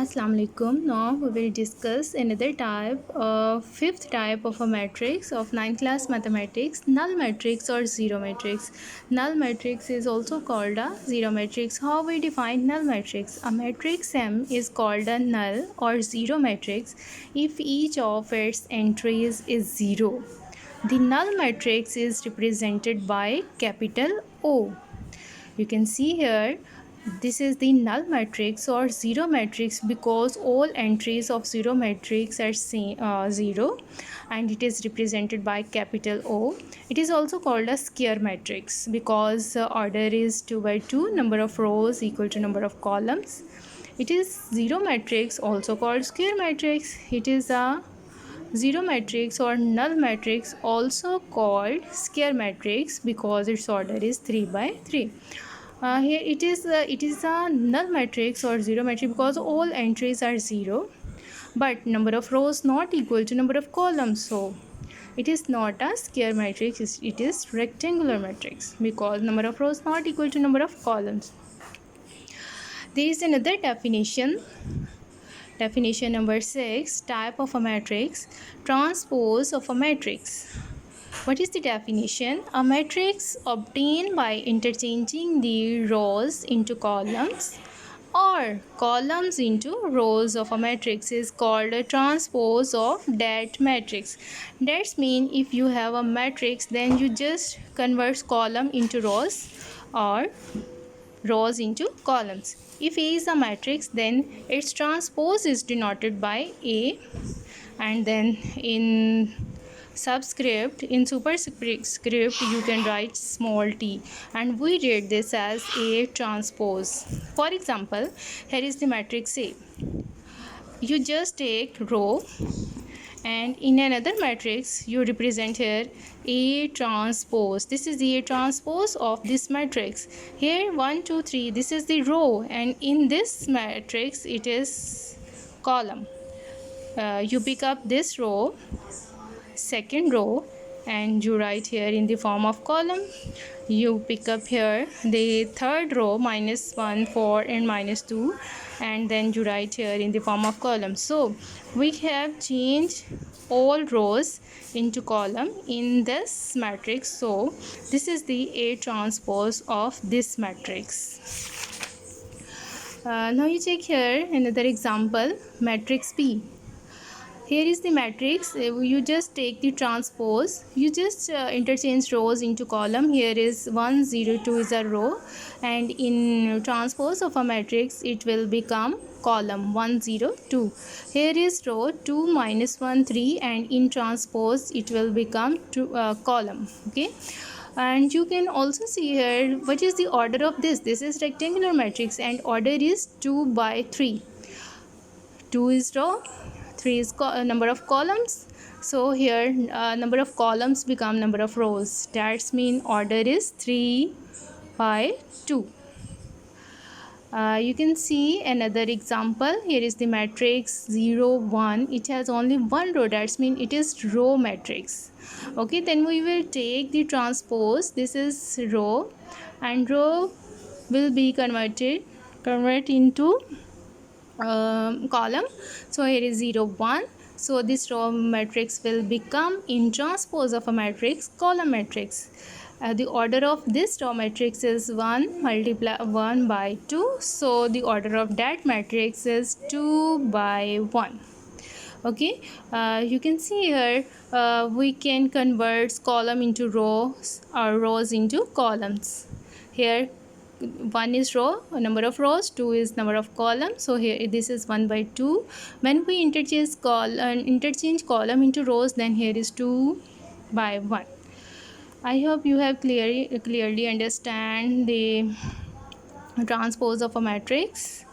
Assalamu alaikum. Now we will discuss another type, fifth type of a matrix of 9th class mathematics, null matrix or zero matrix. Null matrix is also called a zero matrix. How we define null matrix? A matrix M is called a null or zero matrix if each of its entries is zero. The null matrix is represented by capital O. You can see here, this is the null matrix or zero matrix because all entries of zero matrix are 0, and it is represented by capital O. It is also called a square matrix because order is 2 by 2, number of rows equal to number of columns. It is zero matrix, also called square matrix. It is a zero matrix or null matrix, also called square matrix because its order is 3 by 3. Here it is a null matrix or zero matrix because all entries are 0, but number of rows not equal to number of columns, so it is not a square matrix, it is rectangular matrix because number of rows not equal to number of columns. There is another definition number 6, type of a matrix, transpose of a matrix. What is the definition? A matrix obtained by interchanging the rows into columns or columns into rows of a matrix is called a transpose of that matrix. That means if you have a matrix, then you just convert column into rows or rows into columns. If A is a matrix, then its transpose is denoted by A, and then in superscript you can write small t, and we read this as A transpose. For example, here is the matrix A. You just take row, and in another matrix you represent here A transpose. This is the A transpose of this matrix. Here 1 2 3, this is the row, and in this matrix it is column. You pick up this row, second row, and you write here in the form of column. You pick up here the third row, -1 4 and -2, and then you write here in the form of column. So we have changed all rows into column in this matrix, so this is the A transpose of this matrix. Now you check here another example, matrix P. Here is the matrix. You just take the transpose, you just interchange rows into column. Here is 1 0 2 is a row, and in transpose of a matrix it will become column 1 0 2. Here is row 2 -1 3, and in transpose it will become column. Okay, and you can also see here what is the order of this. This is rectangular matrix and order is 2 by 3. 2 is row, 3 is number of columns, so here number of columns become number of rows. That means order is 3 by 2. You can see another example. Here is the matrix 0 1. It has only one row, that means it is row matrix. Okay, then we will take the transpose. This is row, and row will be convert into column. So here is 0 1, so this row matrix will become in transpose of a matrix column matrix. The order of this row matrix is 1 multiply 1 by 2, so the order of that matrix is 2 by 1. Okay, you can see here we can convert column into rows or rows into columns. Here 1 is row, number of rows, 2 is number of columns, so here this is 1 by 2. When we interchange column into rows, then here is 2 by 1. I hope you have clearly understand the transpose of a matrix.